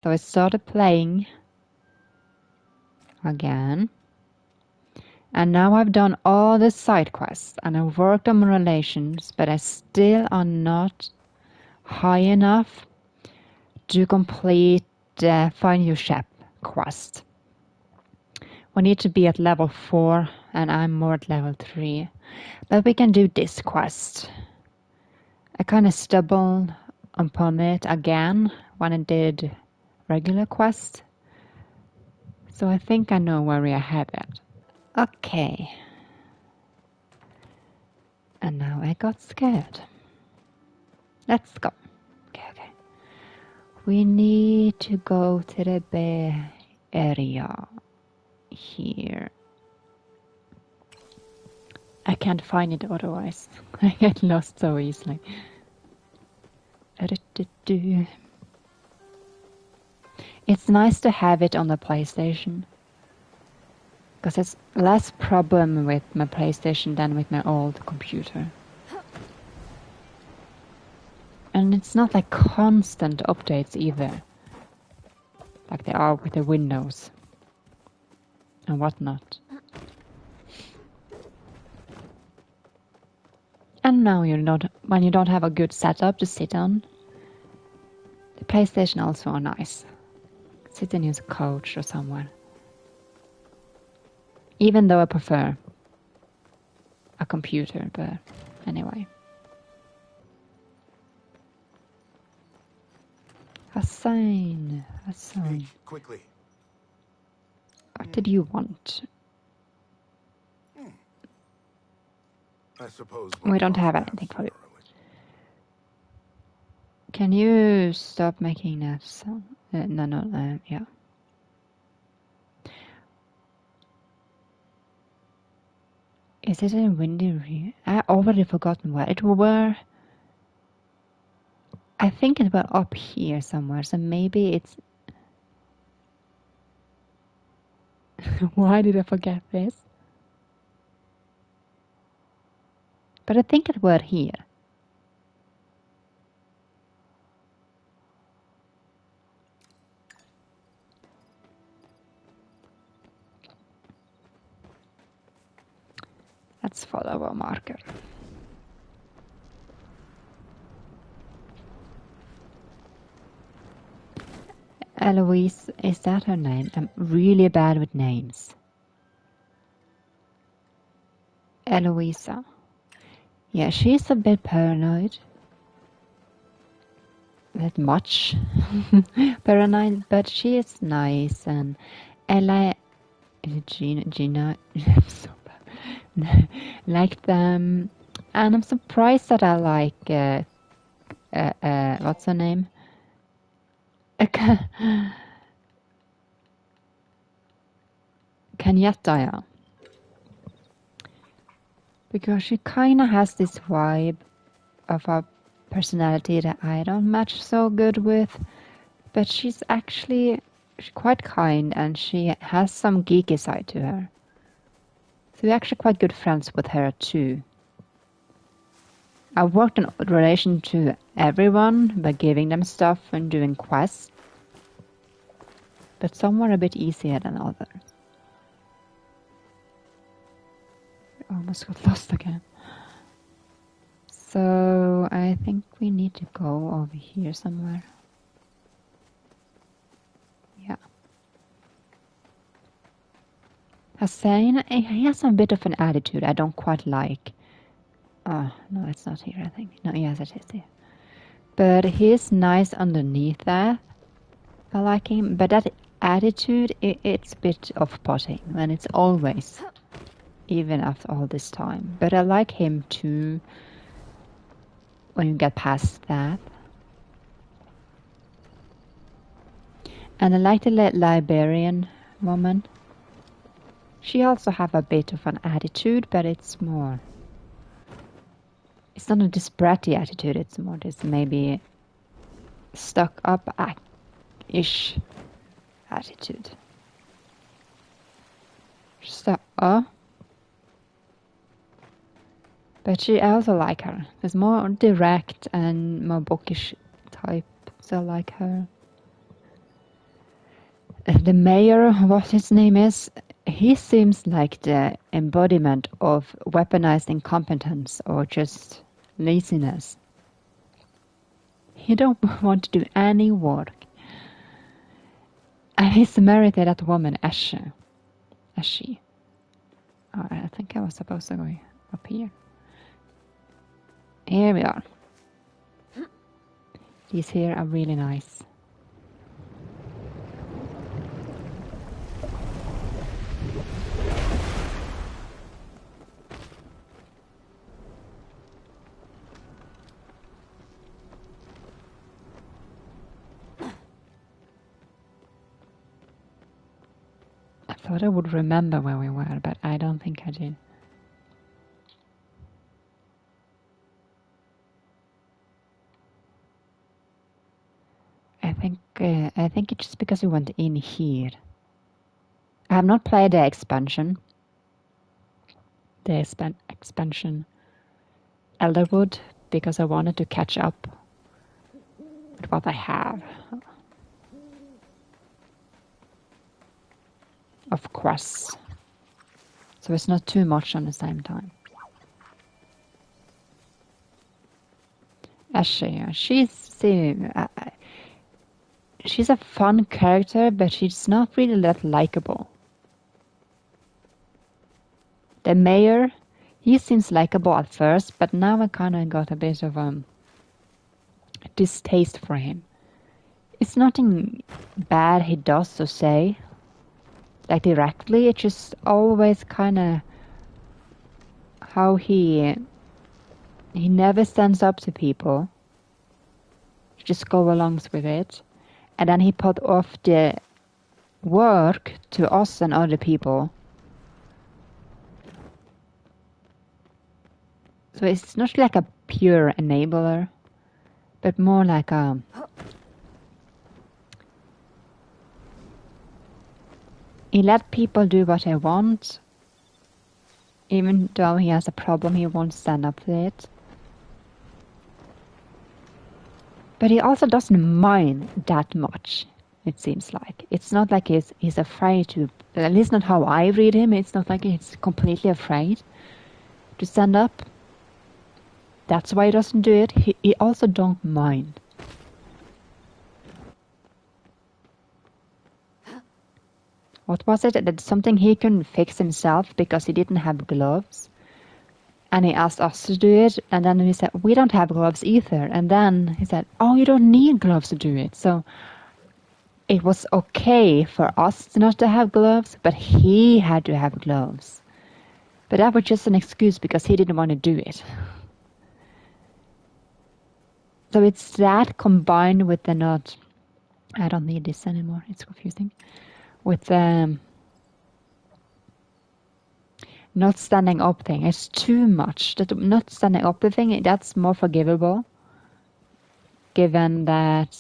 So I started playing again. And now I've done all the side quests and I've worked on my relations, but I still are not high enough to complete the Find Your Shep quest. We need to be at level 4 and I'm more at level 3. But we can do this quest. I kind of stumbled upon it again when I did regular quest. So I think I know where we are headed. Okay. And now I got scared. Let's go. Okay. We need to go to the Bay Area here. I can't find it otherwise. I get lost so easily. It's nice to have it on the PlayStation. Because it's less problem with my PlayStation than with my old computer. And it's not like constant updates either. Like they are with the Windows. And whatnot. And now when you don't have a good setup to sit on, the PlayStation also are nice. Sit and use a couch or somewhere. Even though I prefer a computer, but anyway. Hassan. Hey, quickly. What did you want? I suppose We don't have anything for you. Can you stop making that sound? No, yeah. Is it a windy room? I already forgotten where it were. I think it was up here somewhere, so maybe it's... Why did I forget this? But I think it were here. Let's follow our marker. Eloise, is that her name? I'm really bad with names. Eloisa. Yeah, she's a bit paranoid. Not much paranoid, but she is nice. And Ella, Gina, I'm so bad. Like them. And I'm surprised that I like, what's her name? Kenyatta, because she kinda has this vibe of a personality that I don't match so good with, but she's quite kind and she has some geeky side to her. So we're actually quite good friends with her too. I worked in relation to everyone by giving them stuff and doing quests, but some were a bit easier than others. I almost got lost again. So I think we need to go over here somewhere. Yeah. Hussein, he has a bit of an attitude I don't quite like. Oh, no, it's not here, I think. No, yes, it is here. But he's nice underneath that. I like him. But that attitude, it's a bit off-putting. And it's always, even after all this time. But I like him too, when you get past that. And I like the Liberian woman. She also have a bit of an attitude, but it's more... It's not a disparity attitude, it's more this maybe stuck up-ish attitude. But I also like her. It's more direct and more bookish type, so I like her. The mayor, what his name is, he seems like the embodiment of weaponized incompetence or just laziness. He don't want to do any work. And he's married to that woman, Ashe. Ashe. Oh, I think I was supposed to go up here. Here we are. These here are really nice. I thought I would remember where we were, but I don't think I did. I think it's just because we went in here. I have not played the expansion. The expansion Elderwood, because I wanted to catch up with what I have of quests. So it's not too much on the same time. Ashe, she's a fun character, but she's not really that likable. The mayor, he seems likable at first, but now I kind of got a bit of distaste for him. It's nothing bad he does or say, like directly. It's just always kind of how he never stands up to people. He just goes along with it, and then he put off the work to us and other people. So it's not like a pure enabler, but more like a he let people do what they want, even though he has a problem, he won't stand up to it. But he also doesn't mind that much, it seems like. It's not like he's afraid to, at least not how I read him, it's not like he's completely afraid to stand up. That's why he doesn't do it. He also don't mind. What was it? That something he couldn't fix himself because he didn't have gloves. And he asked us to do it, and then we said, we don't have gloves either. And then he said, oh, you don't need gloves to do it. So it was okay for us not to have gloves, but he had to have gloves. But that was just an excuse because he didn't want to do it. So it's that combined with the not, I don't need this anymore, it's confusing, with the not standing up thing. It's too much. That not standing up the thing, that's more forgivable, given that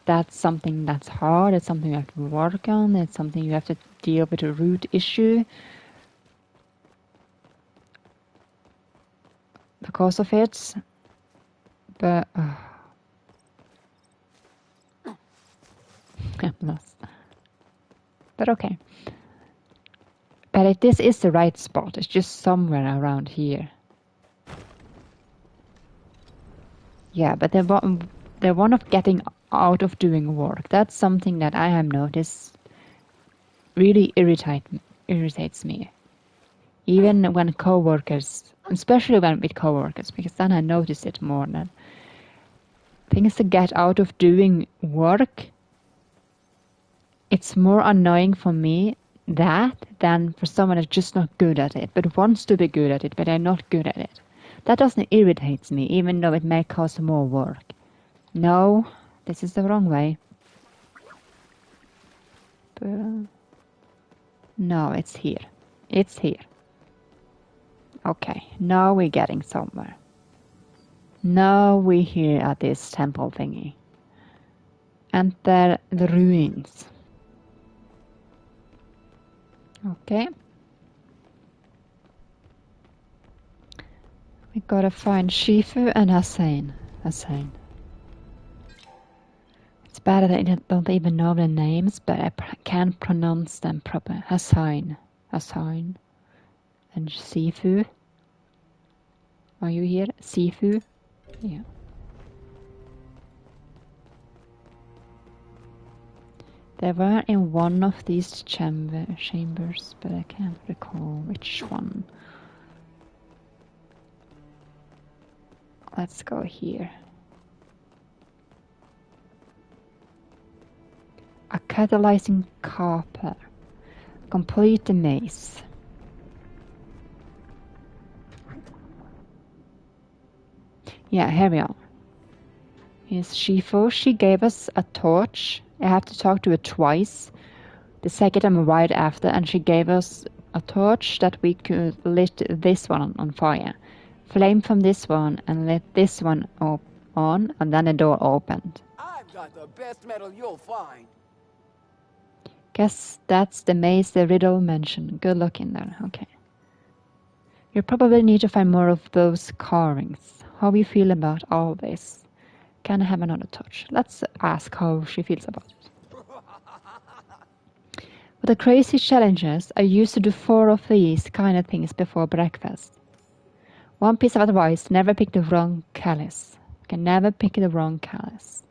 that's something that's hard, it's something you have to work on, it's something you have to deal with a root issue because of it. But I'm lost. But okay. But this is the right spot. It's just somewhere around here. Yeah, but the one of getting out of doing work, that's something that I have noticed really irritates me. Even when coworkers, especially when with coworkers, because then I notice it more than things to get out of doing work. It's more annoying for me that than for someone that's just not good at it, but wants to be good at it, but they're not good at it. That doesn't irritate me, even though it may cause more work. No, this is the wrong way. But, no, it's here. It's here. Okay, now we're getting somewhere. Now we're here at this temple thingy. Enter the ruins. Okay. We gotta find Shifu and Hussein. bad that I don't even know the names, but I can't pronounce them properly. Hassan, and Sifu. Are you here? Sifu? Yeah. They were in one of these chambers, but I can't recall which one. Let's go here. A catalyzing copper. Complete the maze. Yeah, here we are. Here's Shifu. She gave us a torch. I have to talk to her twice. The second time right after, and she gave us a torch that we could lit this one on fire. Flame from this one and lit this one on, and then the door opened. I've got the best metal you'll find. Guess that's the maze the riddle mentioned. Good luck in there. Okay. You probably need to find more of those carvings. How you feel about all this? Can I have another touch? Let's ask how she feels about it. With the crazy challenges, I used to do 4 of these kind of things before breakfast. One piece of advice, never pick the wrong callus. You can never pick the wrong callus.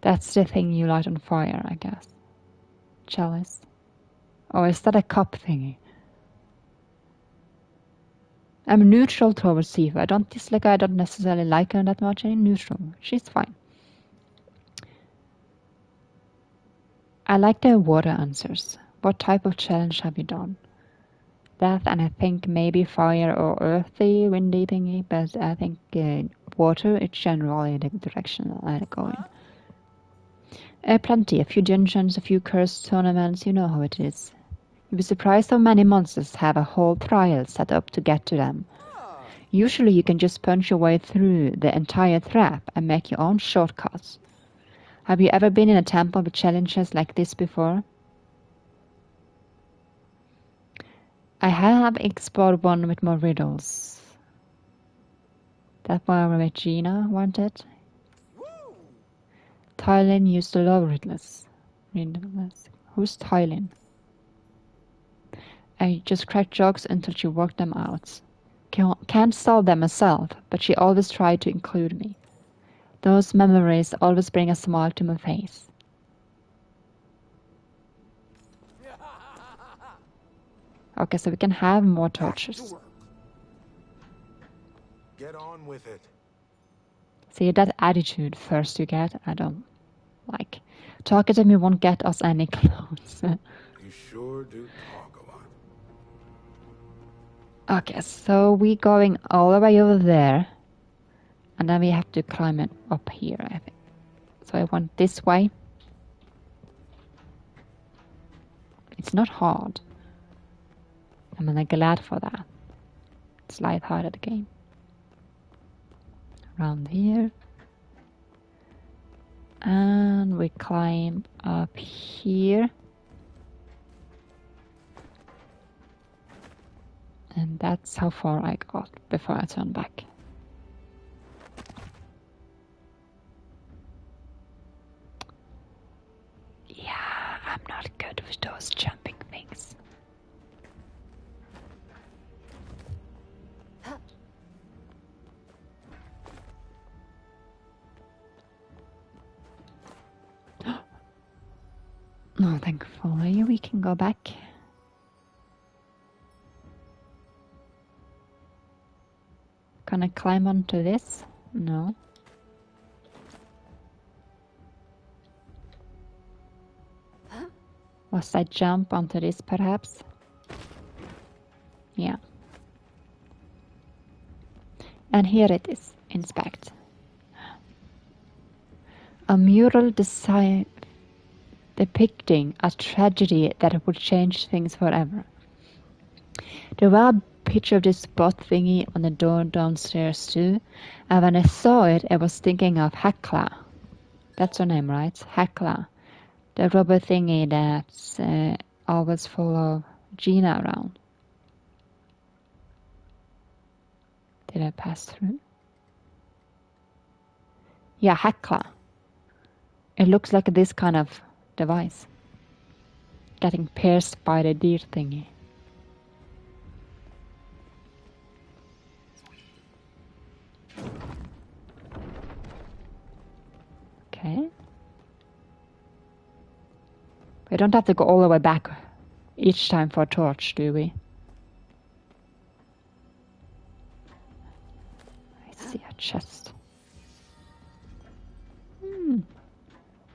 That's the thing you light on fire, I guess. Chalice. Or is that a cup thingy? I'm neutral towards Sifu. I don't dislike her, I don't necessarily like her that much. I'm neutral. She's fine. I like the water answers. What type of challenge have you done? That, and I think maybe fire or earthy, windy thingy, but I think water is generally the direction I go in. Plenty, a few dungeons, a few cursed tournaments, you know how it is. You'd be surprised how many monsters have a whole trial set up to get to them. Usually you can just punch your way through the entire trap and make your own shortcuts. Have you ever been in a temple with challenges like this before? I have explored one with more riddles. That one where Regina wanted. Thailand used to love riddles. Who's Thailand? I just cracked jokes until she worked them out. Can't solve them myself, but she always tried to include me. Those memories always bring a smile to my face. Okay, so we can have more torches. Get on with it. See, that attitude first you get, I don't like. Talking to me won't get us any closer. You sure do talk a lot. Okay, so we going all the way over there. And then we have to climb it up here, I think. So I went this way. It's not hard. I'm really glad for that. It's light-hearted game. Around here. And we climb up here. And that's how far I got before I turned back. Yeah, I'm not good with those jumping things. Oh, thankfully we can go back. Can I climb onto this? No. Must I jump onto this perhaps? Yeah. And here it is. Inspect. A mural depicting a tragedy that would change things forever. There was a picture of this spot thingy on the door downstairs too, and when I saw it, I was thinking of Hekla. That's her name, right? Hekla. The rubber thingy that's always full of Gina around. Did I pass through? Yeah, Hekla. It looks like this kind of device. Getting pierced by the deer thingy. Okay. We don't have to go all the way back each time for a torch, do we? I see a chest.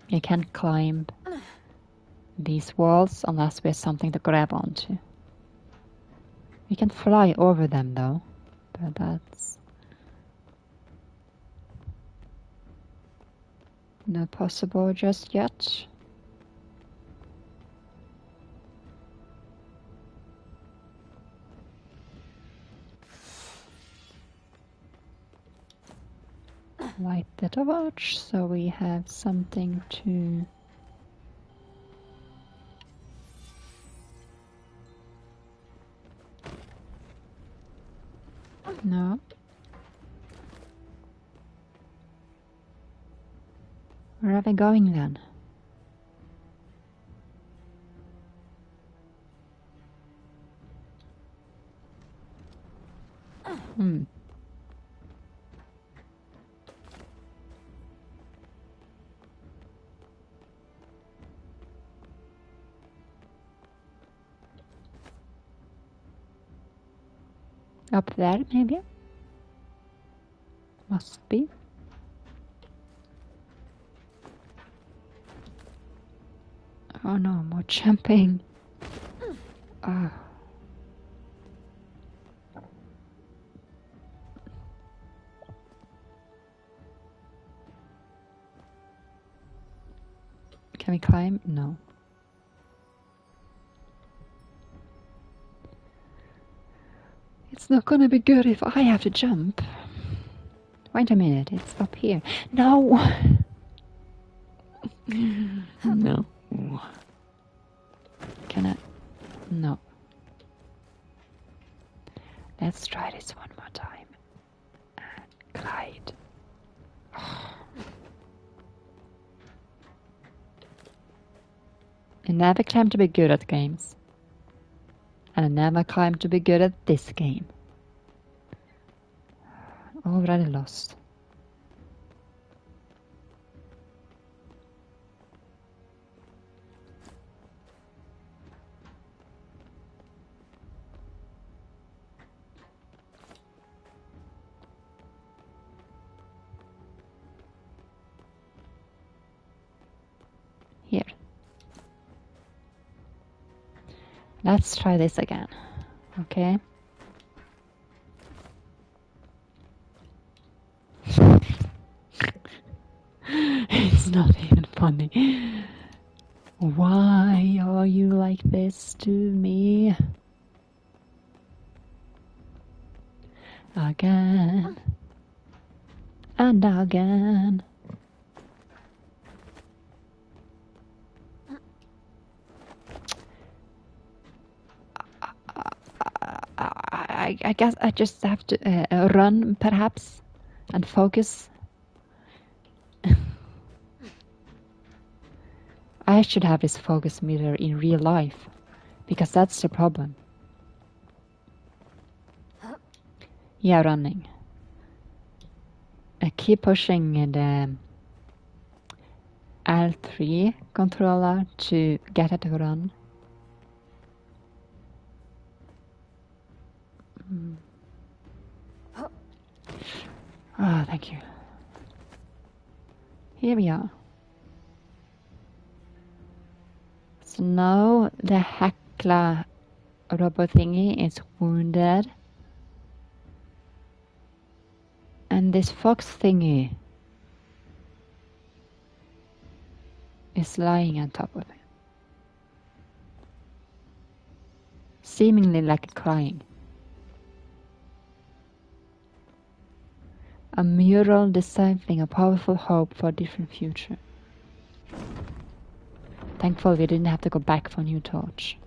You can't climb these walls unless we have something to grab onto. We can fly over them though, but that's not possible just yet. Light the torch so we have something to... No. Where are we going then? Up there, maybe? Must be. Oh no, more jumping. Oh. Can we climb? No. It's not gonna be good if I have to jump. Wait a minute, it's up here. No! No. Can I? No. Let's try this one more time. And glide. I never claim to be good at games. And I never claim to be good at this game. Already lost. Here. Let's try this again. Okay. It's not even funny. Why are you like this to me? Again. And again. I guess I just have to run, perhaps, and focus. I should have this focus meter in real life, because that's the problem. Yeah, running. I keep pushing the L3 controller to get it to run. Oh, thank you. Here we are. So now the Hekla robot thingy is wounded. And this fox thingy is lying on top of it. Seemingly like crying. A mural deciphering a powerful hope for a different future. Thankfully we didn't have to go back for a new torch.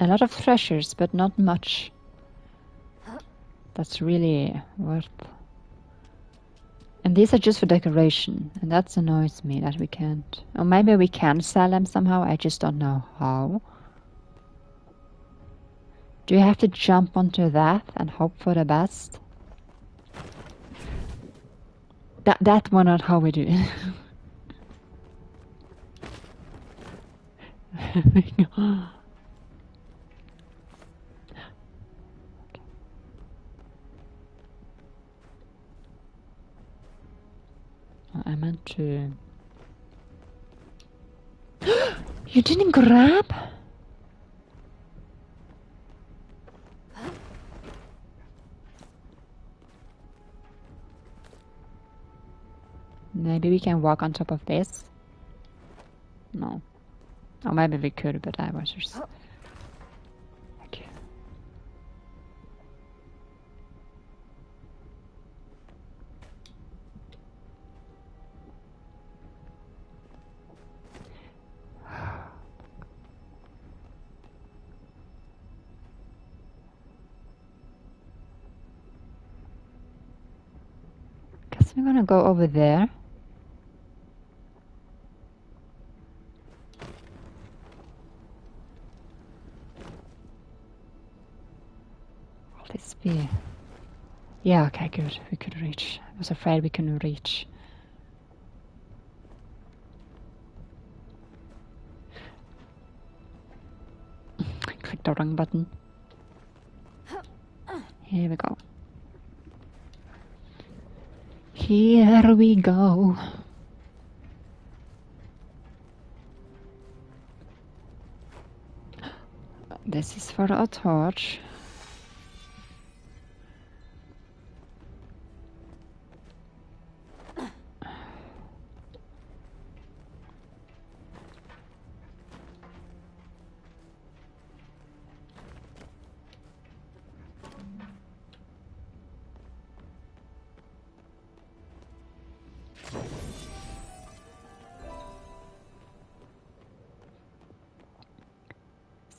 A lot of treasures, but not much. That's really worth. And these are just for decoration, and that annoys me that we can't. Or maybe we can sell them somehow, I just don't know how. Do you have to jump onto that and hope for the best? That one not how we do it. I meant to... You didn't grab? Maybe we can walk on top of this? No. Or maybe we could, but I was just... Okay. Guess we're gonna go over there. Will this be... Yeah, okay, good. We could reach. I was afraid we couldn't reach. I clicked the wrong button. Here we go. Here we go. This is for a torch.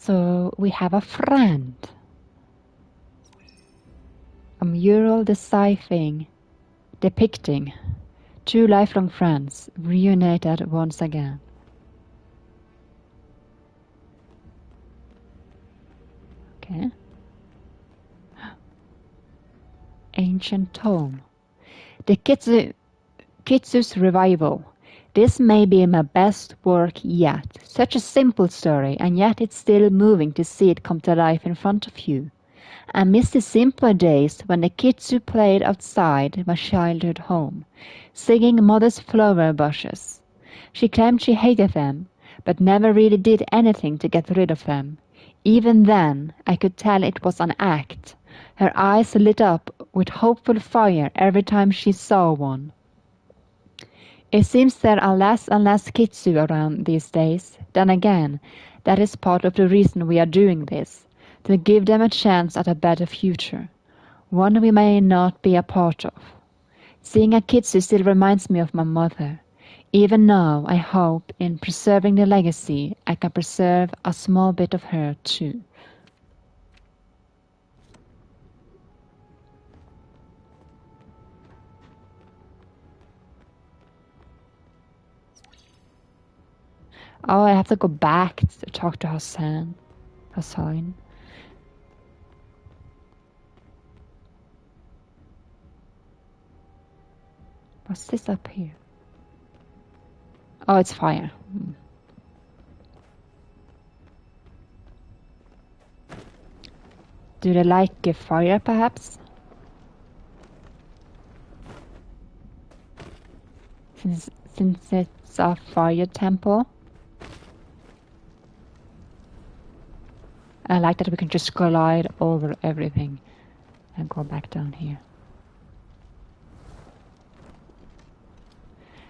So we have a friend. A mural depicting two lifelong friends reunited once again. Okay. Ancient tome. The Kitsu's revival. This may be my best work yet. Such a simple story, and yet it's still moving to see it come to life in front of you. I miss the simpler days when the Kitsu played outside my childhood home, singing Mother's flower bushes. She claimed she hated them, but never really did anything to get rid of them. Even then, I could tell it was an act. Her eyes lit up with hopeful fire every time she saw one. It seems there are less and less Kitsu around these days. Then again, that is part of the reason we are doing this, to give them a chance at a better future, one we may not be a part of. Seeing a Kitsu still reminds me of my mother. Even now, I hope in preserving the legacy, I can preserve a small bit of her too. Oh, I have to go back to talk to Hassan. What's this up here? Oh, it's fire. Do they like fire, perhaps? Since it's a fire temple. I like that we can just glide over everything and go back down here.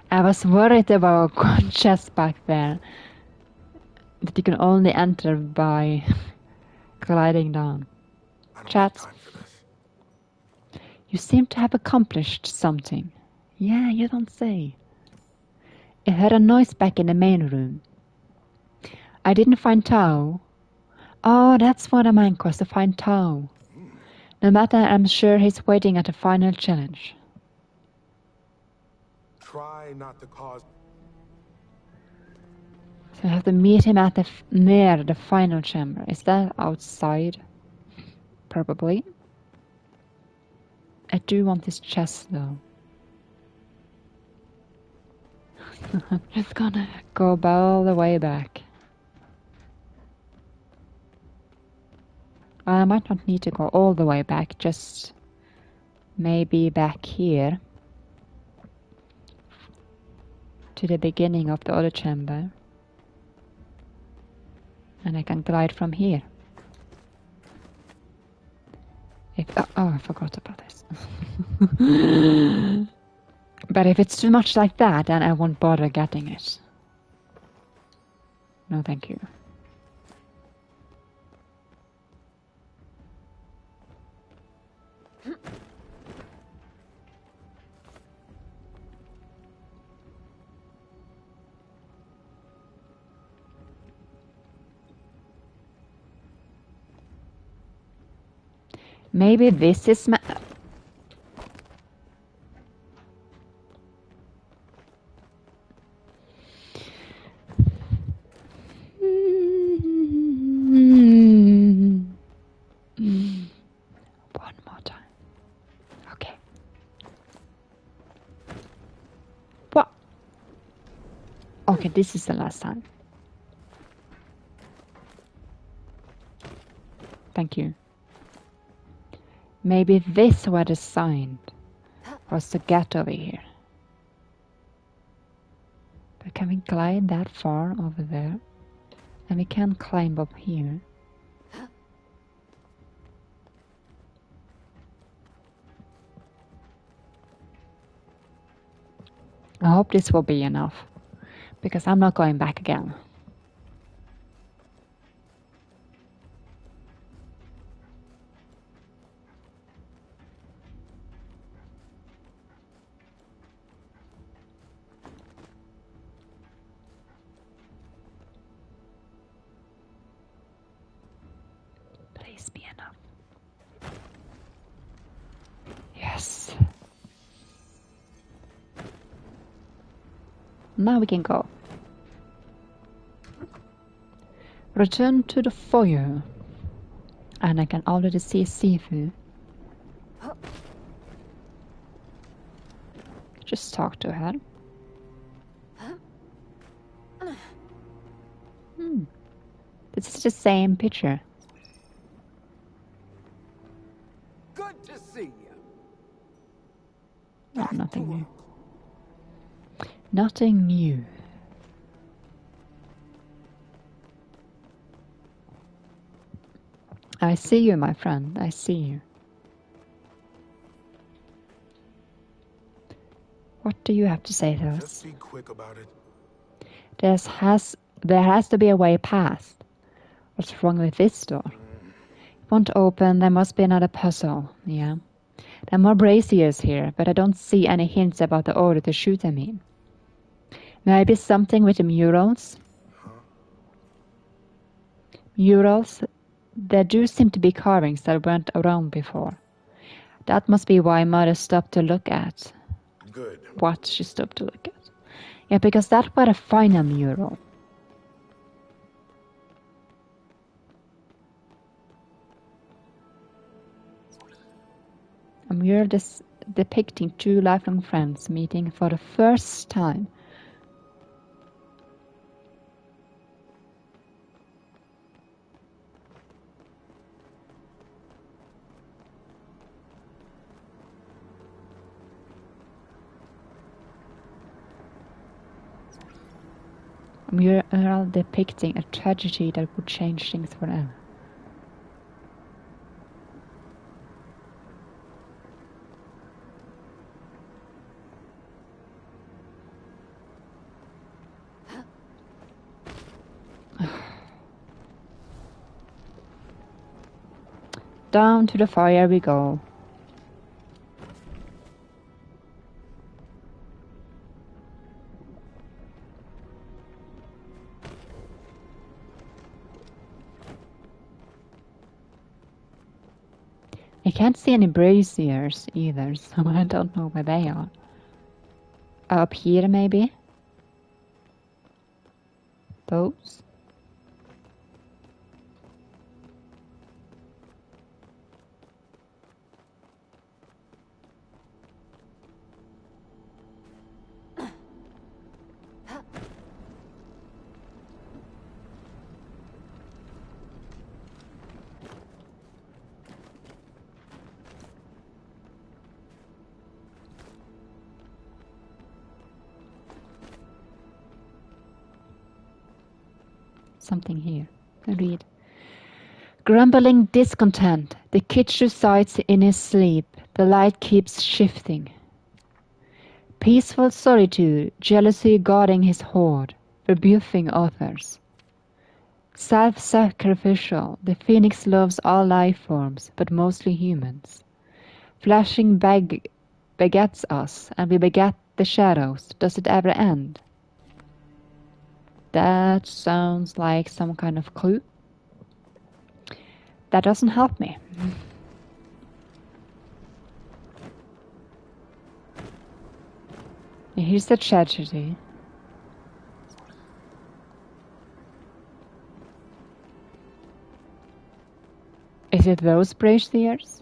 I was worried about a chest back there that you can only enter by gliding down. Chat. You seem to have accomplished something. Yeah, you don't say. I heard a noise back in the main room. I didn't find Tao. Oh, that's what a man quest to find Tao. No matter, I'm sure he's waiting at the final challenge. Try not to cause. So I have to meet him at the near the final chamber. Is that outside? Probably. I do want this chest though. I'm just gonna go all the way back. I might not need to go all the way back, just maybe back here to the beginning of the other chamber. And I can glide from here. Oh, I forgot about this. But if it's too much like that, then I won't bother getting it. No, thank you. Maybe this is my... One more time. Okay. What? Okay, this is the last time. Thank you. Maybe this was the sign was to get over here. But can we glide that far over there? And we can climb up here. I hope this will be enough, because I'm not going back again. Please be enough. Yes. Now we can go. Return to the foyer. And I can already see Sifu. Just talk to her. This is the same picture. Good to see you. Oh, nothing new. Nothing new. I see you, my friend. I see you. What do you have to say to us? Just be quick about it. There has to be a way past. What's wrong with this door? It won't open. There must be another puzzle. Yeah. There are more braziers here, but I don't see any hints about the order to shoot them in. Maybe something with the murals? Murals? There do seem to be carvings that weren't around before. That must be why Mother stopped to look at. Good. What she stopped to look at. Yeah, because that was a final mural. A mural depicting two lifelong friends meeting for the first time. A mural depicting a tragedy that would change things forever. Down to the fire we go. I can't see any braziers either, so I don't know where they are. Up here, maybe? Those? Something here. I read. Grumbling discontent, the Kitchu sighs in his sleep, the light keeps shifting. Peaceful solitude, jealousy guarding his hoard, rebuffing others. Self-sacrificial, the phoenix loves all life forms, but mostly humans. Flashing begets us, and we beget the shadows. Does it ever end? That sounds like some kind of clue. That doesn't help me. Here's the tragedy. Is it those braziers?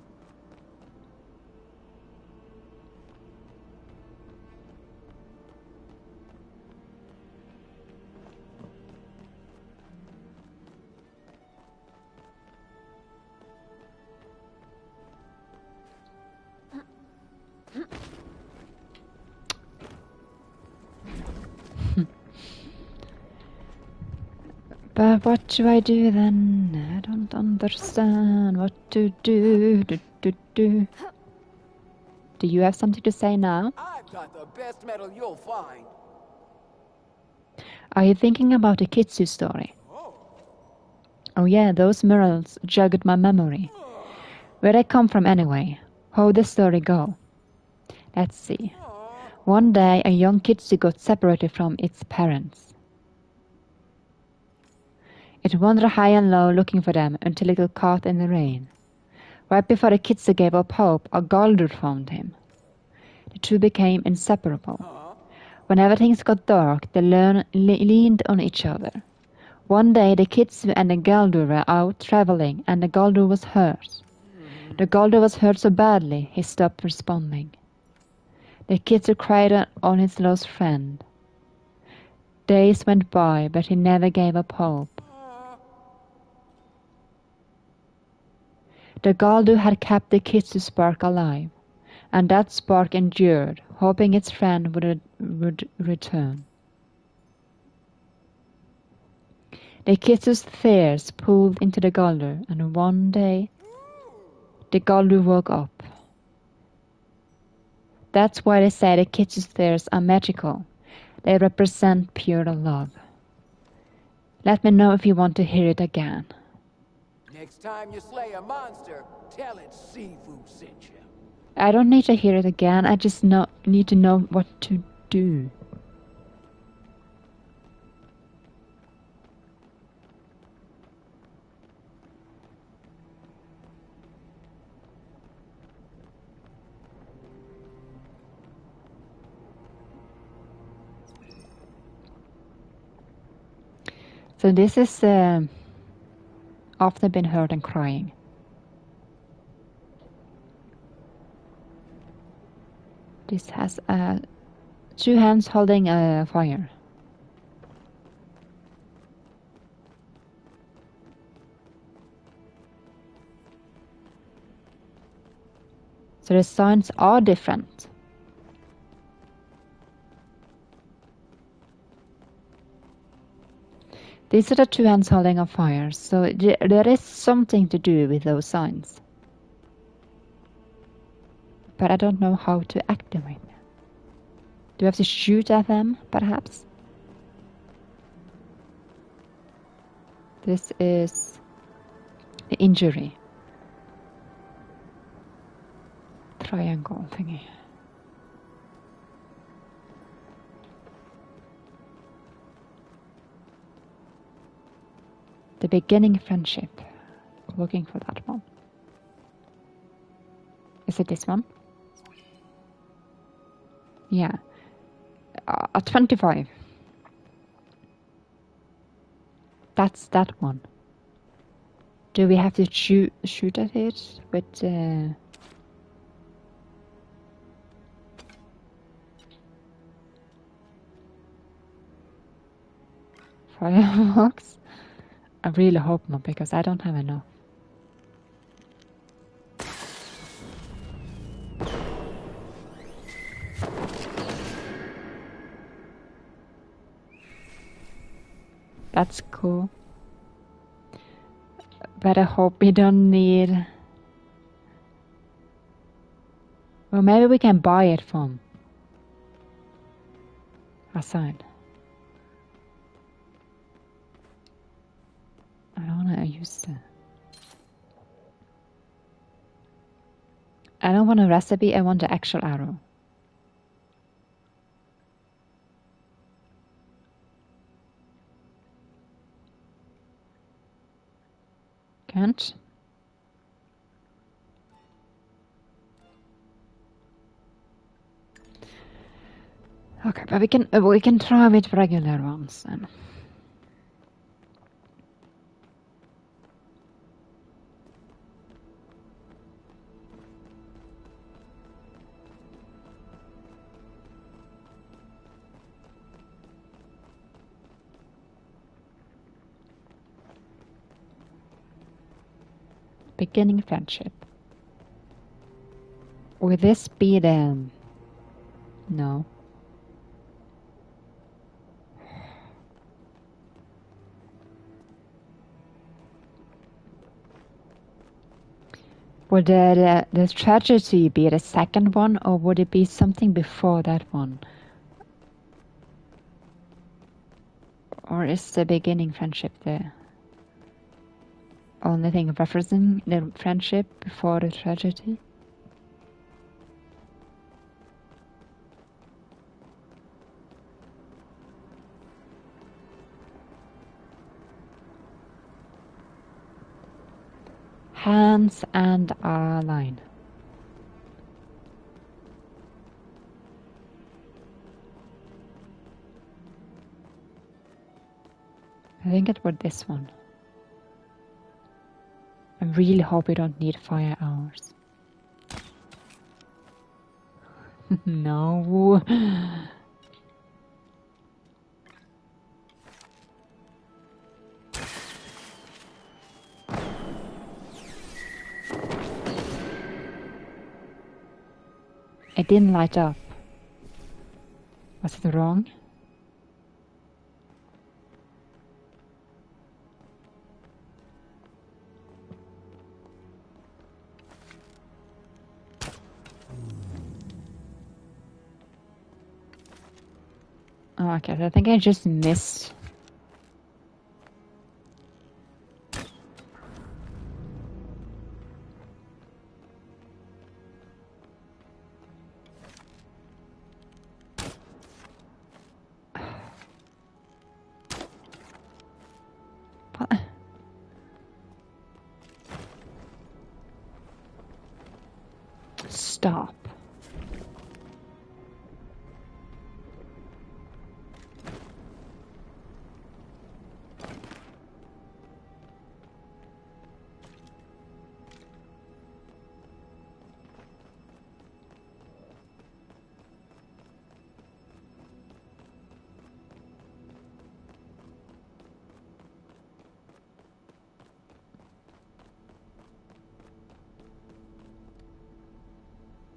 But what do I do then? I don't understand what to do. Do you have something to say now? I've got the best metal you'll find. Are you thinking about the Kitsu story? Oh yeah, those murals jogged my memory. Where'd I come from anyway? How'd the story go? Let's see. One day, a young Kitsu got separated from its parents. It wandered high and low looking for them until it got caught in the rain. Right before the Kitsu gave up hope, a Galdur found him. The two became inseparable. Whenever things got dark, they leaned on each other. One day, the Kitsu and the Galdur were out traveling, and the Galdur was hurt. The Galdur was hurt so badly, he stopped responding. The Kitsu cried on his lost friend. Days went by, but he never gave up hope. The Galdu had kept the Kitsu spark alive, and that spark endured, hoping its friend would return. The Kitsu's tears pooled into the Galdu, and one day the Galdu woke up. That's why they say the Kitsu's tears are magical. They represent pure love. Let me know if you want to hear it again. Next time you slay a monster, tell it Sifu sent you. I don't need to hear it again, I just need to know what to do. So this is after been hurt and crying. This has two hands holding a fire. So the signs are different. These are the two hands holding a fire, so there is something to do with those signs. But I don't know how to activate them. Do I have to shoot at them, perhaps? This is the injury. Triangle thingy. The beginning friendship. Looking for that one. Is it this one? Yeah. 25. That's that one. Do we have to shoot at it with fireworks? I really hope not, because I don't have enough. That's cool. But I hope we don't need... Well, maybe we can buy it from Hassan. I don't want to use the... I don't want a recipe, I want the actual arrow. Can't? Okay, but we can try with regular ones then. Beginning friendship. Will this be the... No. Would the tragedy be the second one, or would it be something before that one? Or is the beginning friendship the only thing referencing the friendship before the tragedy? Hands and a line. I think it was this one. I really hope we don't need fire hours. No. It didn't light up. Was it wrong? Oh, okay, so I think I just missed. Stop.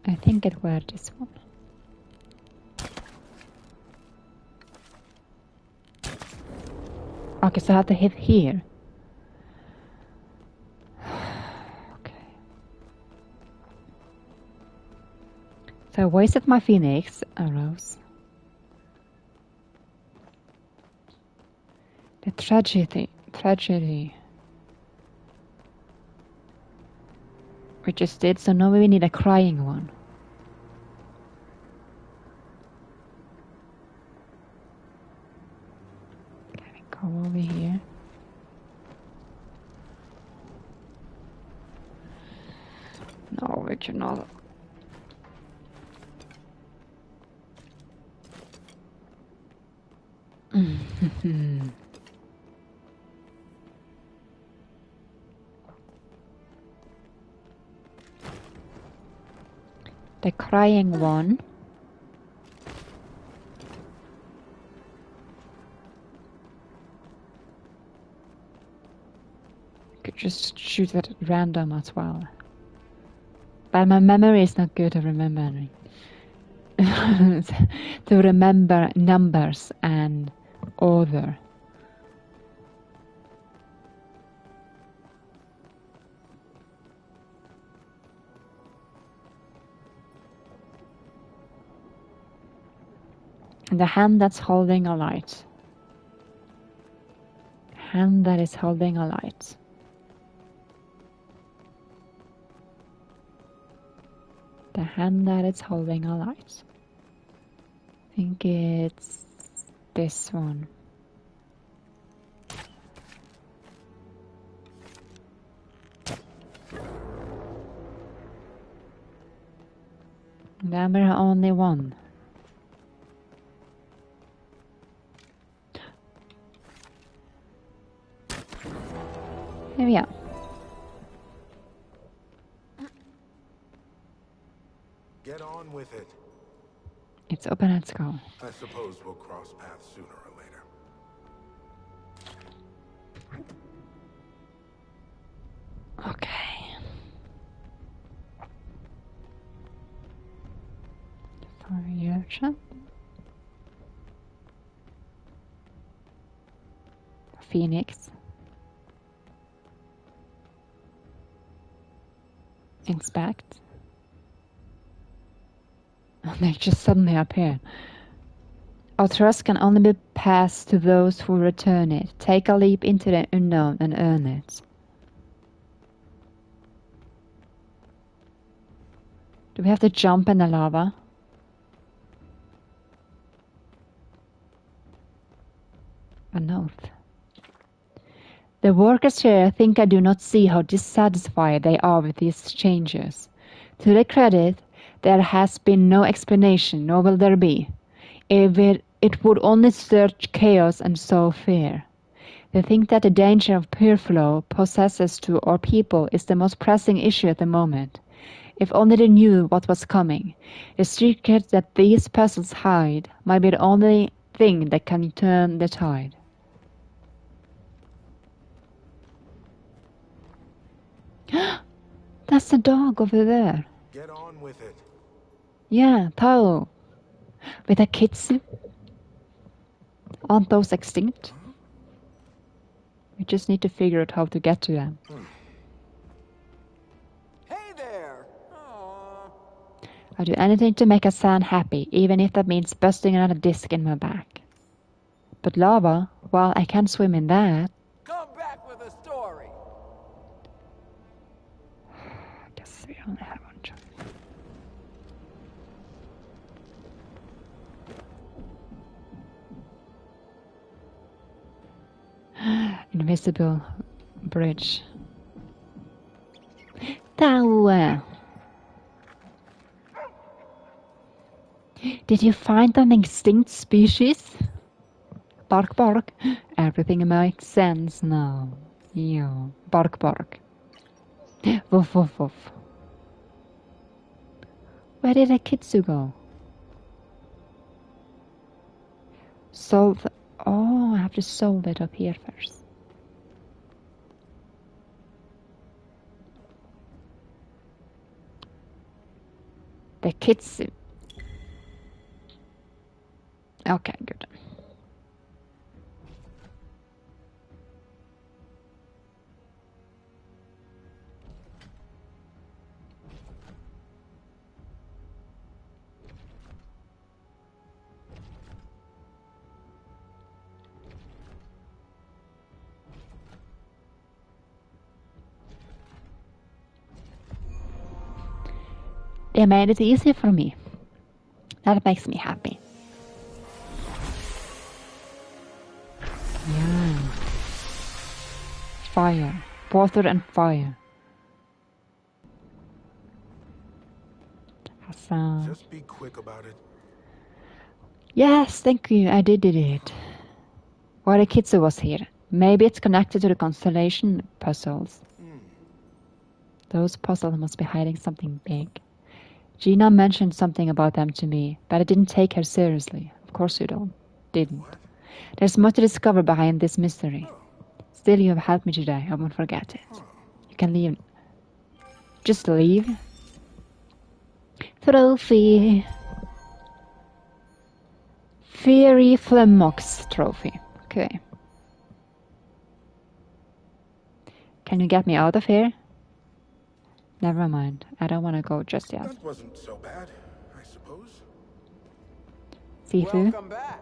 I think it were this one. Okay, so I have to hit here. Okay. So I wasted my phoenix arrows. The tragedy. We just did, so now we need a crying one. Can we go over here? No, we cannot. The crying one. Could just shoot at random as well. But my memory is not good at remembering. To remember numbers and order. The hand that's holding a light. Hand that is holding a light. The hand that is holding a light. I think it's this one. Then we're only one. Here we are. Get on with it. It's open, let's go. I suppose we'll cross paths sooner or later. Okay. Fire shot. Phoenix. Inspect. And they just suddenly appear. Our trust can only be passed to those who return it. Take a leap into the unknown and earn it. Do we have to jump in the lava? An oath. The workers here think I do not see how dissatisfied they are with these changes. To their credit, there has been no explanation, nor will there be. It would only stir chaos and sow fear. They think that the danger of pure flow possesses to our people is the most pressing issue at the moment. If only they knew what was coming. The secret that these puzzles hide might be the only thing that can turn the tide. That's the dog over there. Get on with it. Yeah, Tao. With a kitsune. Aren't those extinct? We just need to figure out how to get to them. Hey there! Aww. I'll do anything to make Hassan happy, even if that means busting another disc in my back. But lava, well, I can't swim in that. Come back with a story! I guess we only have one choice. Invisible bridge. Tao! Did you find an extinct species? Bark bark. Everything makes sense now. Yeah. Bark bark. Woof woof woof. Where did the kitsu go? Solve. Oh, I have to solve it up here first. The kitsu. Okay, good. They made it easy for me. That makes me happy. Yeah. Fire. Water and fire. Hassan. Just be quick about it. Yes, thank you. I did it. Why the Kitsu was here. Maybe it's connected to the constellation puzzles. Those puzzles must be hiding something big. Gina mentioned something about them to me, but I didn't take her seriously. Of course you didn't. What? There's much to discover behind this mystery. Still, you have helped me today. I won't forget it. You can leave. Just leave. Trophy. Fiery Flemox trophy. Okay. Can you get me out of here? Never mind. I don't want to go just yet. That wasn't so bad, I suppose. Sifu. Welcome back.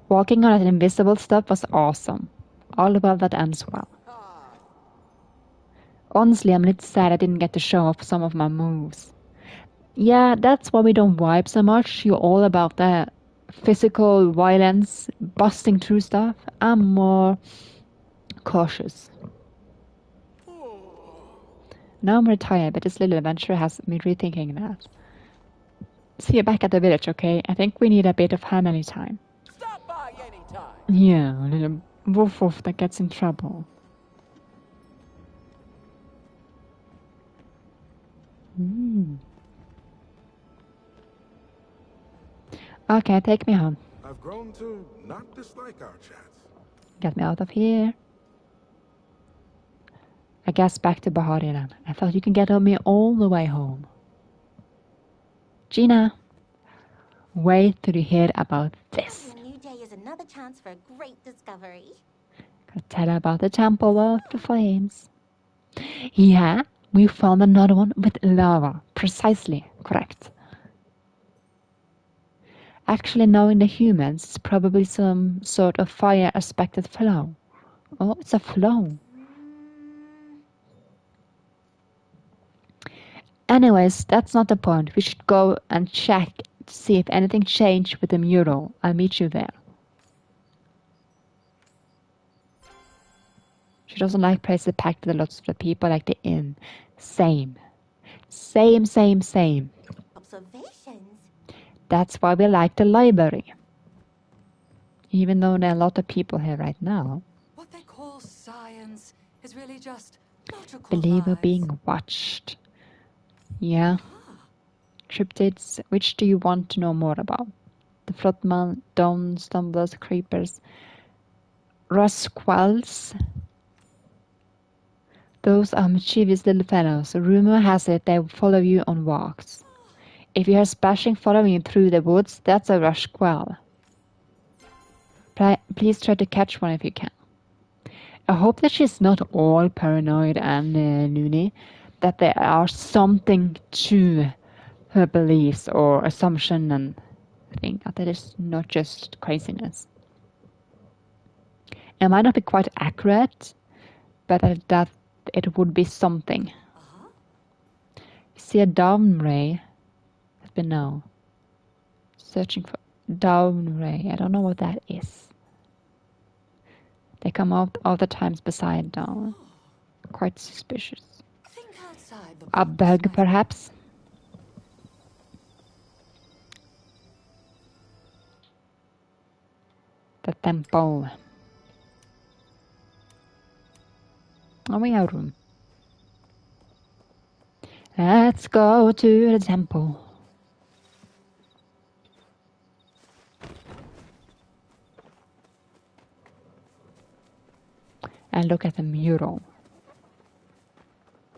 Walking on that invisible stuff was awesome. All well that ends well. Honestly, I'm a little sad I didn't get to show off some of my moves. Yeah, that's why we don't vibe so much. You're all about the physical violence, busting through stuff. I'm more cautious. Now I'm retired, but this little adventure has me rethinking that. See you back at the village, okay? I think we need a bit of family time. Stop by anytime. Yeah, a little woof woof that gets in trouble. Okay, take me home. I've grown to not dislike our chats. Get me out of here. I guess back to Bahari then. I thought you can get me all the way home. Gina, wait till you hear about this. Every new day is another chance for a great discovery. Gotta tell her about the Temple of the Flames. Yeah, we found another one with lava. Precisely correct. Actually, knowing the humans, it's probably some sort of fire-aspected flow. Oh, it's a flow. Anyways, that's not the point. We should go and check to see if anything changed with the mural. I'll meet you there. She doesn't like places packed with lots of people like the inn. Same. Same. Observations? That's why we like the library. Even though there are a lot of people here right now. What they call science is really just nautical Believe we're lies. being watched. Yeah. Cryptids, which do you want to know more about? The Floodman, Dawn, Stumblers, Creepers, Rusquells. Those are mischievous little fellows. Rumor has it they follow you on walks. If you hear splashing following you through the woods, that's a Rusquell. Please try to catch one if you can. I hope that she's not all paranoid and loony, that there are something to her beliefs or assumption and think that it's not just craziness. It might not be quite accurate, but that it would be something. You see a down ray? Let me know. Searching for down ray. I don't know what that is. They come out all the times beside down. Quite suspicious. Think outside the A box, bug, guys. perhaps? The temple. Oh, we have room. Let's go to the temple. And look at the mural.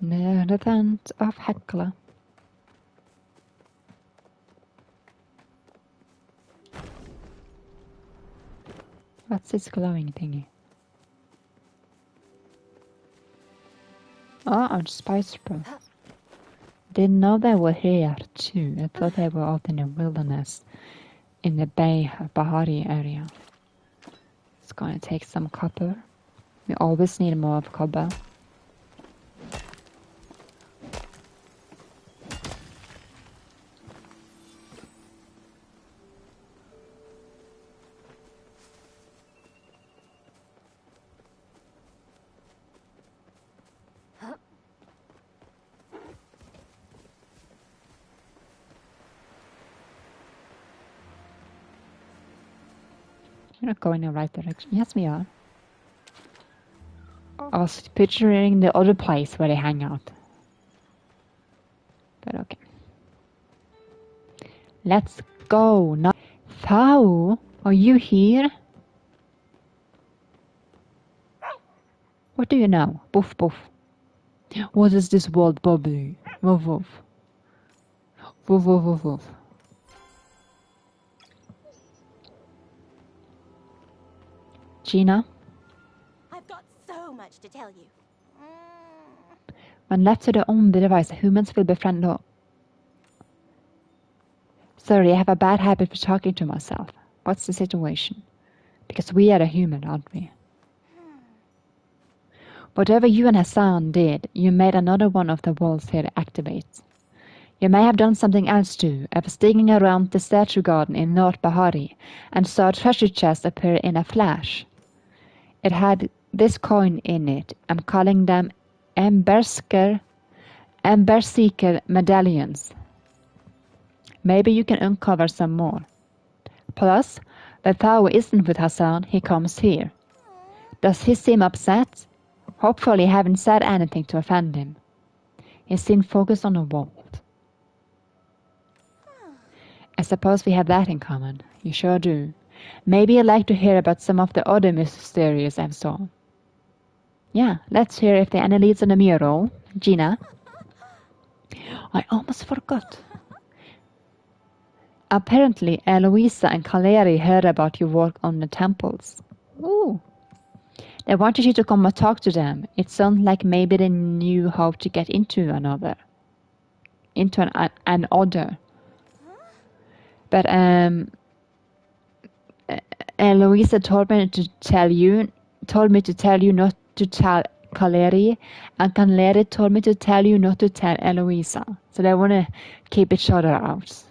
Near the tent of Hekla. What's this glowing thingy? Oh, a spice pro. Didn't know they were here too. I thought they were out in the wilderness in the Bay Bahari area. It's gonna take some copper. We always need more of copper. We're not going in the right direction. Yes, we are. I was picturing the other place where they hang out. But okay. Let's go now. Thao, are you here? What do you know? Boof boof. What is this world bubbly? Woof woof. Woof woof woof woof. Gina? I've got so much to tell you. Mm. When left to their own device, humans will befriend her. Sorry, I have a bad habit of talking to myself. What's the situation? Because we are a human, aren't we? Whatever you and Hassan did, you made another one of the walls here activate. You may have done something else too. I was digging around the statue garden in North Bahari and saw a treasure chest appear in a flash. It had this coin in it. I'm calling them Emberseeker medallions. Maybe you can uncover some more. Plus, when Thao isn't with Hassan, he comes here. Does he seem upset? Hopefully I haven't said anything to offend him. He seemed focused on the vault. I suppose we have that in common. You sure do. Maybe you'd like to hear about some of the other mysterious I've saw. Yeah, let's hear if there are any leads on the mural. Gina? I almost forgot. Apparently, Eloisa and Caleri heard about your work on the temples. Ooh. They wanted you to come and talk to them. It sounds like maybe they knew how to get into another. Into an order. But Eloisa told me to tell you not to tell Caleri, and Caleri told me to tell you not to tell Eloisa. So they want to keep each other out.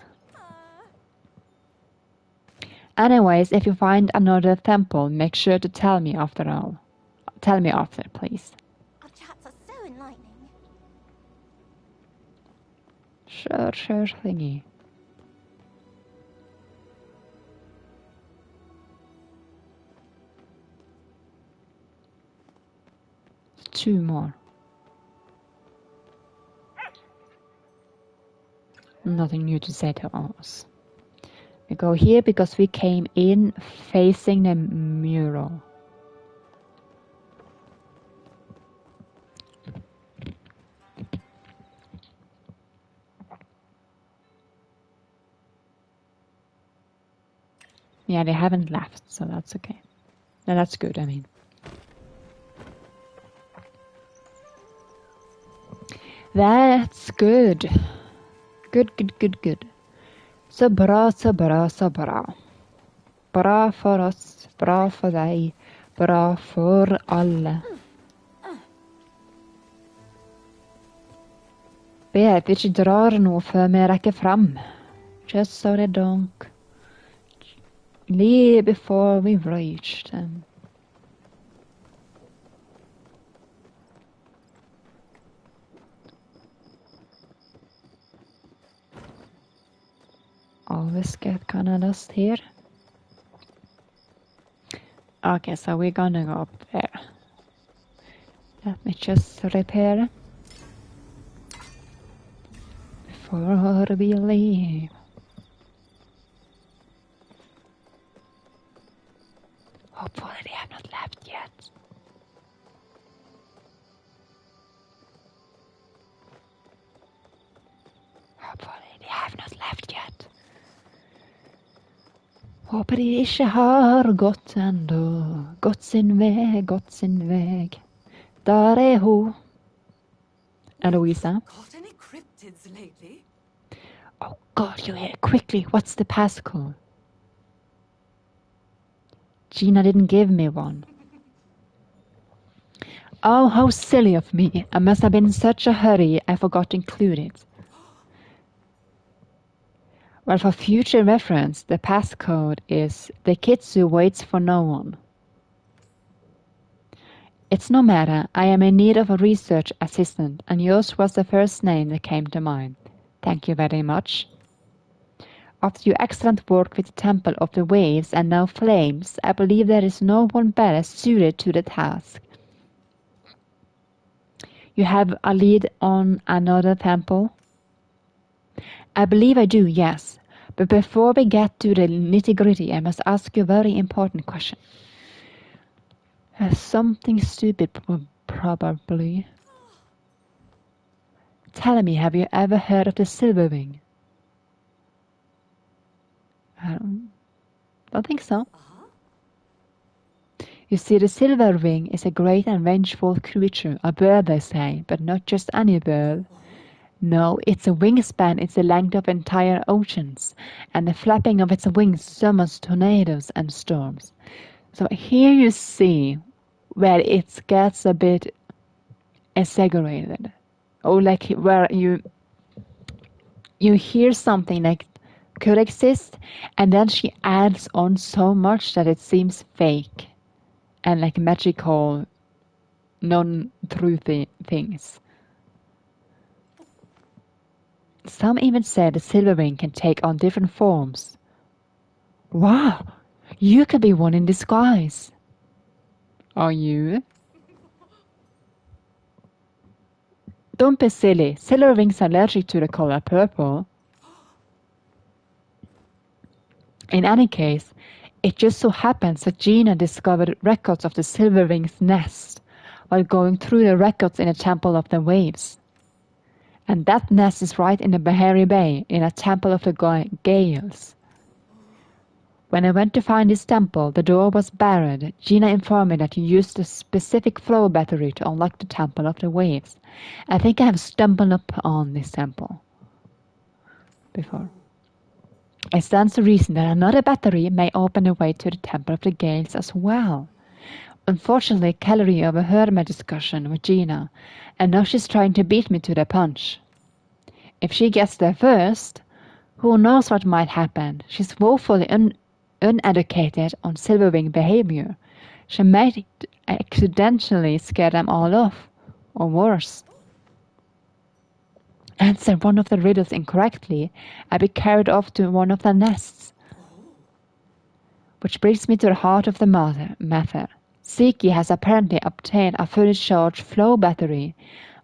Anyways, if you find another temple, make sure to tell me after all. Tell me after, please. Our chats are so enlightening. Sure thingy. Two more. Nothing new to say to us. We go here because we came in facing the mural. Yeah, they haven't left, so that's okay. No, that's good, I mean. That's good. Good. Så bra. Bra for oss, bra for deg, bra for alle. Vet vi ikke drar noe før vi rekker fram. Just so they don't leave before we reach them. Always get kind of lost here. Okay, so we're gonna go up there. Let me just repair before we leave. Hopefully they have not left yet. Håper de ikke har gått ennå. Gått sin veg. Der er hun. Eloisa. Caught any cryptids lately? Oh God, you hear quickly. What's the passcode? Gina didn't give me one. Oh, how silly of me. I must have been in such a hurry I forgot to include it. Well, for future reference, the passcode is the Kitsu waits for no one. It's no matter. I am in need of a research assistant, and yours was the first name that came to mind. Thank you very much. After your excellent work with the Temple of the Waves and now Flames, I believe there is no one better suited to the task. You have a lead on another temple? I believe I do, yes. But before we get to the nitty-gritty, I must ask you a very important question. Something stupid, probably. Tell me, have you ever heard of the Silver Wing? I don't think so. You see, the Silver Wing is a great and vengeful creature, a bird they say, but not just any bird. No, its wingspan is the length of entire oceans, and the flapping of its wings summons tornadoes and storms. So here you see where it gets a bit exaggerated. Or like where you hear something like could exist, and then she adds on so much that it seems fake and like magical, non-true things. Some even say the Silver Ring can take on different forms. Wow, you could be one in disguise. Are you? Don't be silly. Silver Wings are allergic to the color purple. In any case, it just so happens that Gina discovered records of the Silver Wing's nest while going through the records in the Temple of the Waves. And that nest is right in the Bahari Bay, in a Temple of the Gales. When I went to find this temple, the door was barred. Gina informed me that you used a specific flow battery to unlock the Temple of the Waves. I think I have stumbled upon this temple before. It stands to reason that another battery may open the way to the Temple of the Gales as well. Unfortunately, Kellery overheard my discussion with Gina, and now she's trying to beat me to the punch. If she gets there first, who knows what might happen? She's woefully uneducated on Silverwing behavior. She might accidentally scare them all off, or worse. Answer one of the riddles incorrectly, I'd be carried off to one of the nests. Which brings me to the heart of the matter. Siki has apparently obtained a fully charged flow battery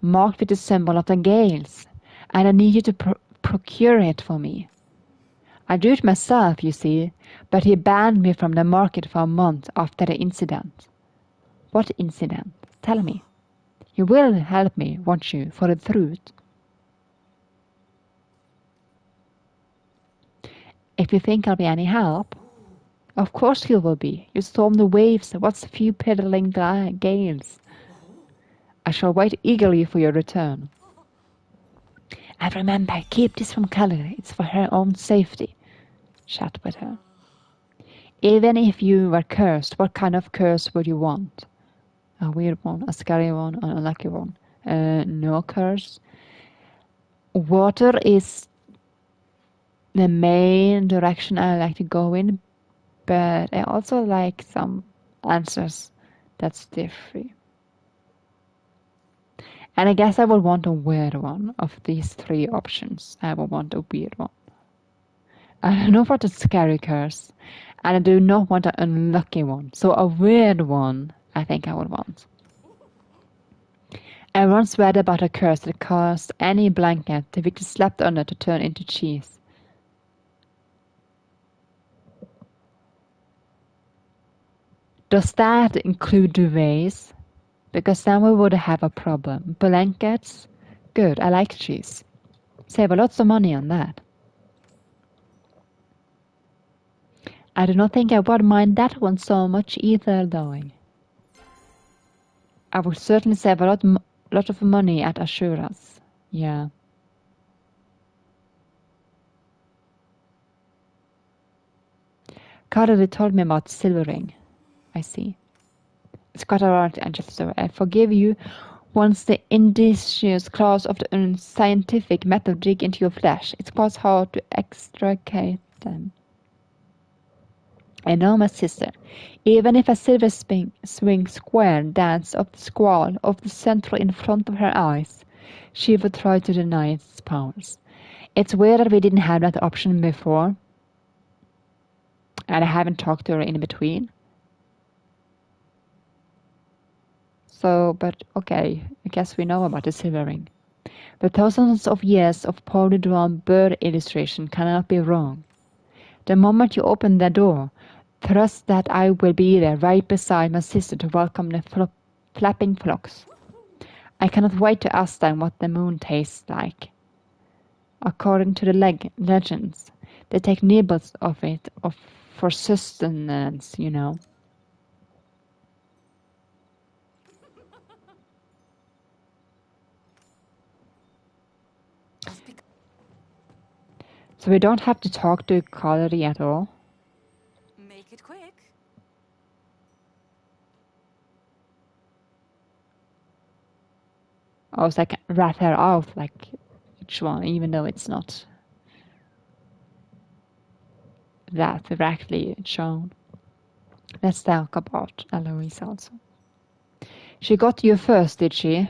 marked with the symbol of the Gales, and I need you to procure it for me. I do it myself, you see, but he banned me from the market for a month after the incident. What incident? Tell me. You will help me, won't you, for the truth? If you think I'll be any help, of course you will be. You storm the waves, what's a few peddling gales? I shall wait eagerly for your return. And remember, keep this from Kelly. It's for her own safety. Chat with her. Even if you were cursed, what kind of curse would you want? A weird one, a scary one, an unlucky one? No curse. Water is the main direction I like to go in, but I also like some answers that's different. And I guess I would want a weird one of these three options. I would want a weird one. I don't know what a scary curse, and I do not want an unlucky one. So a weird one, I think I would want. I once read about a curse that caused any blanket the victim slept under to turn into cheese. Does that include duvets? Because then we would have a problem. Blankets? Good, I like cheese. Save a lots of money on that. I do not think I would mind that one so much either, though. I would certainly save a lot of money at Ashura's. Yeah. Carter told me about Silvering. I see. It's got around and just so I forgive you once the indicious claws of the unscientific method dig into your flesh. It's quite hard to extricate them. I know, my sister. Even if a silver swing square danced up the squall of the central in front of her eyes, she would try to deny its powers. It's weird that we didn't have that option before. And I haven't talked to her in between. So, but okay, I guess we know about the silver ring. The thousands of years of poorly drawn bird illustration cannot be wrong. The moment you open the door, trust that I will be there right beside my sister to welcome the flapping flocks. I cannot wait to ask them what the moon tastes like. According to the legends, they take nibbles of it for sustenance, you know. So we don't have to talk to Callery at all. Make it quick. I was like, rat her out like each one, even though it's not that directly shown. Let's talk about Eloise also. She got you first, did she?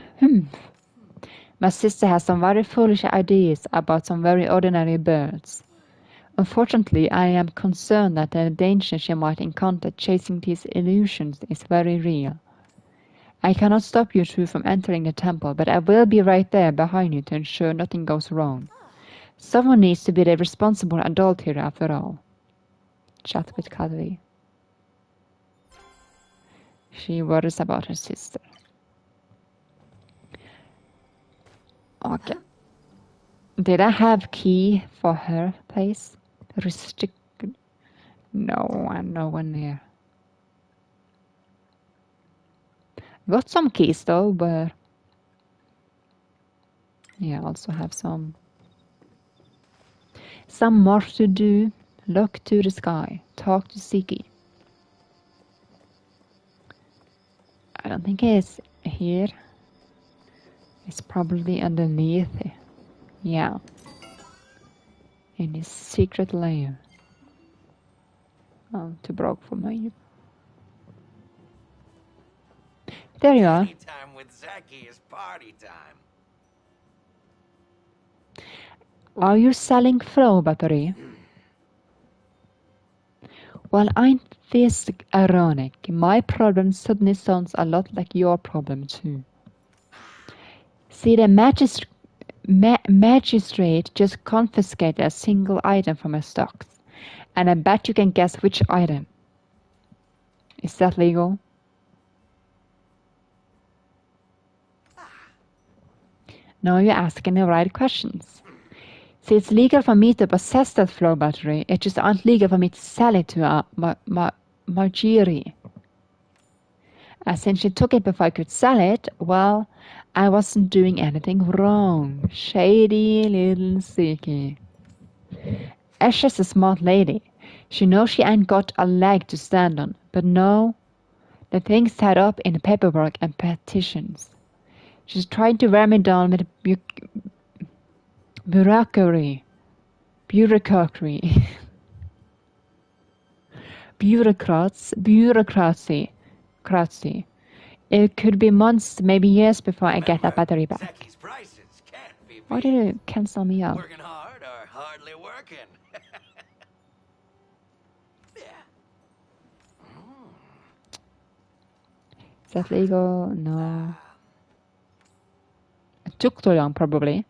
My sister has some very foolish ideas about some very ordinary birds. Unfortunately, I am concerned that the danger she might encounter chasing these illusions is very real. I cannot stop you two from entering the temple, but I will be right there behind you to ensure nothing goes wrong. Someone needs to be the responsible adult here after all. Chat with Kadri. She worries about her sister. Okay. Did I have key for her place? Restricted? No, I'm nowhere near. Got some keys though, but yeah, I also have some more to do. Look to the sky. Talk to Siki. I don't think it's here. It's probably underneath. Yeah. In his secret lair. Oh, too broke for me. There you are. Anytime with Zaki is party time. Are you selling flow battery? Well, ain't this ironic? My problem suddenly sounds a lot like your problem too. See, the magistrate just confiscated a single item from my stocks, and I bet you can guess which item. Is that legal? Now you're asking the right questions. See, it's legal for me to possess that flow battery, it just aren't legal for me to sell it to a Margiri. Since she took it before I could sell it, well, I wasn't doing anything wrong. Shady little Siki. Asha's a smart lady. She knows she ain't got a leg to stand on, but no, the thing's tied up in paperwork and petitions. She's trying to wear me down with bureaucracy. Bureaucracy. It could be months, maybe years before I get that battery back. Zaki's prices can't be Why did you cancel me out? working hard or hardly working. Is that legal? No. It took too long, probably.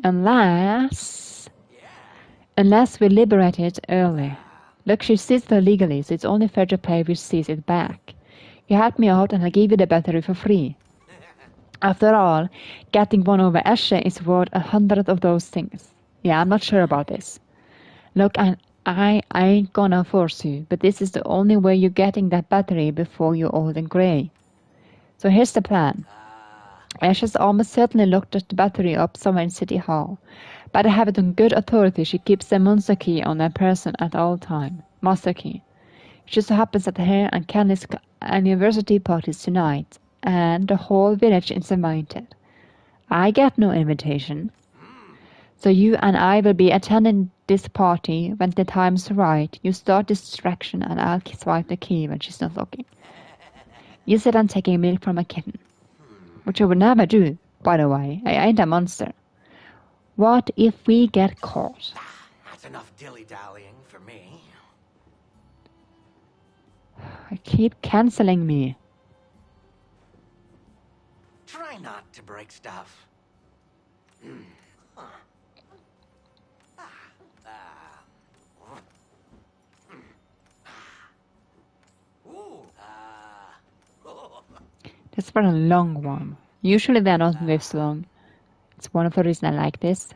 Unless we liberate it early. Look, she sees it legally, so it's only fair to pay which sees it back. You helped me out and I gave you the battery for free. After all, getting one over Eshe is worth 100 of those things. Yeah, I'm not sure about this. Look, I ain't gonna force you, but this is the only way you're getting that battery before you're old and grey. So here's the plan. Ashes almost certainly locked the battery up somewhere in City Hall, but I have it on good authority she keeps the monster key on her person at all time. Master key. It just so happens that her and Kenley's anniversary party is tonight, and the whole village is invited. I get no invitation. So you and I will be attending this party when the time's right. You start distraction and I'll swipe the key when she's not looking. You sit and taking milk from a kitten. Which I would never do, By the way, I ain't a monster. What if we get caught? That's enough dilly-dallying for me. I keep canceling me. Try not to break stuff. This was a long one. Usually they're not this long. It's one of the reasons I like this.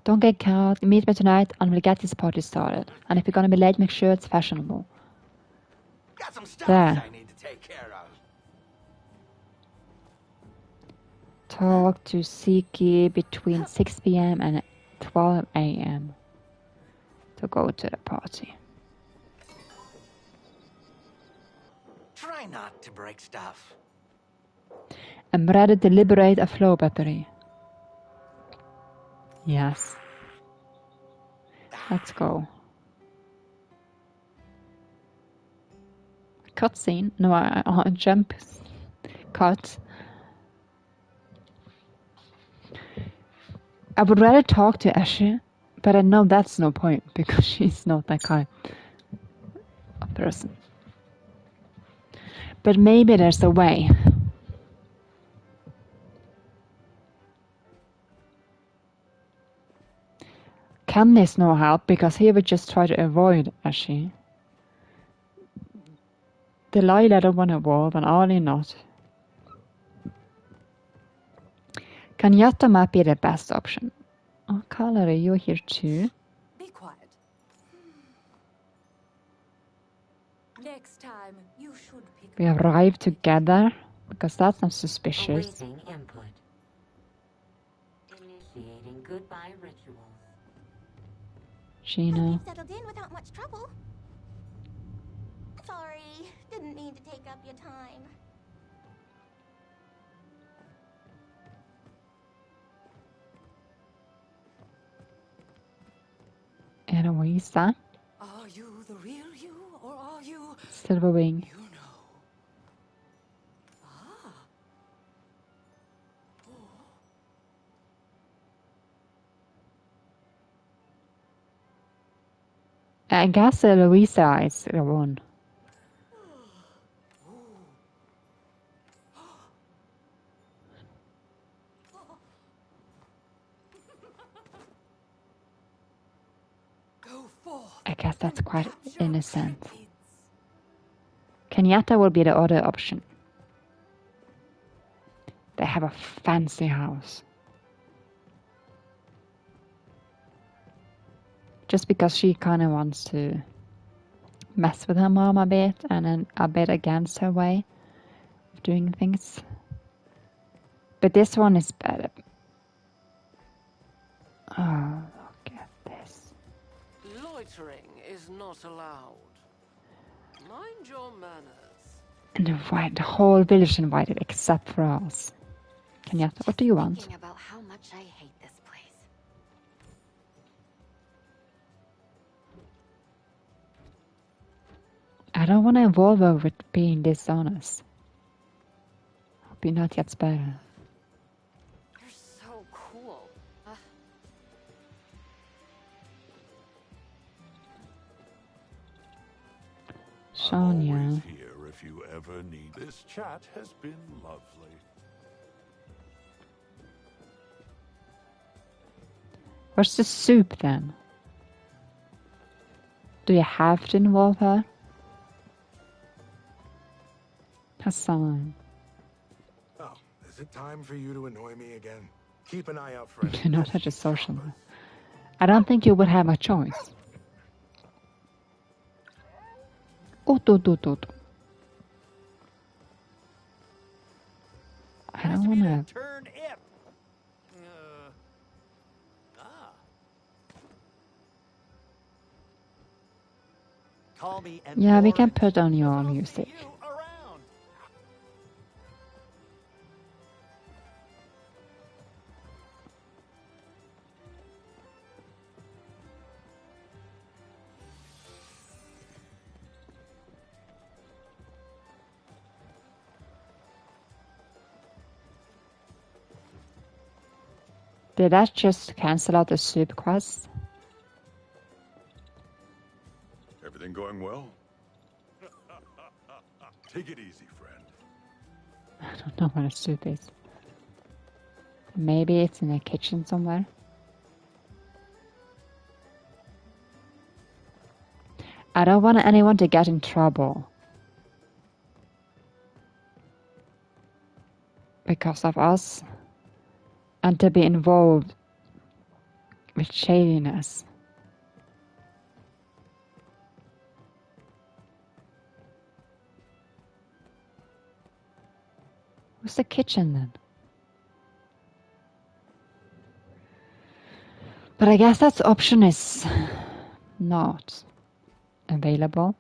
Don't get caught. Meet me tonight and we'll get this party started. And if you're gonna be late, make sure it's fashionable. Got some stuff There. I need to take care of. Talk to Siki between 6 p.m. and 12 a.m. to go to the party. Try not to break stuff. I'm ready to liberate a flow battery. Yes. Let's go. Cutscene? No, I jump cut. I would rather talk to Ashley, but I know that's no point because she's not that kind of person. But maybe there's a way. Ken needs no help because he would just try to avoid Ashley. Delilah don't want to evolve and Ollie not. Kenyatta might be the best option. Oh, Callery, you're here too. Be quiet. Next time, you should pick. We arrive together because that's not suspicious. Awaiting input. Initiating goodbye rituals. Sheena. You've settled in without much trouble. Sorry, didn't mean to take up your time. Eloisa. Are you the real you, or are you, Silverwing. you know? Ah. I guess Eloisa is the one. Go forth. I guess that's quite Capture innocent. trinkets. Kenyatta will be the other option. They have a fancy house. Just because she kind of wants to mess with her mom a bit and then a bit against her way of doing things. But this one is better. Oh, look at this. Loitering is not allowed. Mind your manners. And the whole village invited except for us. Kenyatta, what do you want? Thinking about how much I hate this place. I don't want to involve her with being dishonest. Hope he not gets better. You're so cool. Sonia. Always here if you ever need. This chat has been lovely. Where's the soup then? Do you have to involve her? Hassan. Oh, is it time for you to annoy me again? Keep an eye out for any You're not such a social. I don't think you would have a choice. Oh, I don't want to. Turn it. Call me and Yeah, we can put on your music. around. Did that just cancel out the soup quest? Everything going well? Take it easy, friend. I don't know where the soup is. Maybe it's in the kitchen somewhere. I don't want anyone to get in trouble because of us and to be involved with shadiness. Where's the kitchen then? But I guess that option is not available.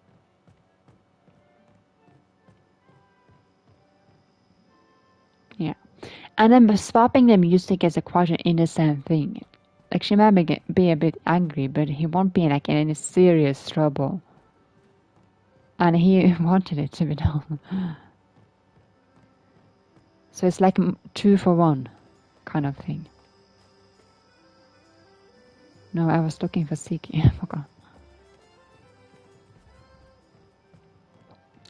Yeah. And then swapping the music is a quite an innocent thing. Like she might be a bit angry, but he won't be like in any serious trouble. And he wanted it to be done. So it's like 2 for 1 kind of thing. No, I was looking for Siki. I forgot.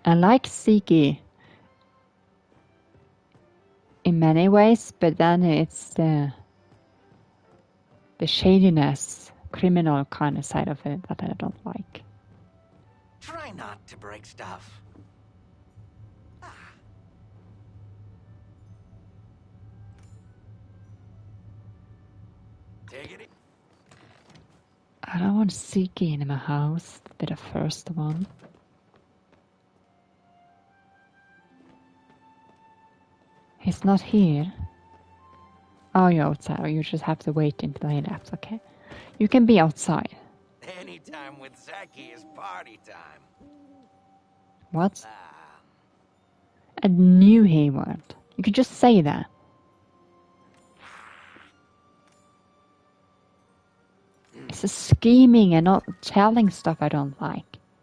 I like Siki in many ways, but then it's the shadiness, criminal kind of side of it that I don't like. Try not to break stuff. Take it. I don't want Siki in my house, be the first one. He's not here. Oh, you're outside, or you just have to wait until he left, okay? You can be outside. Anytime with Zaki is party time. What? I knew he would. You could just say that. It's a scheming and not telling stuff I don't like.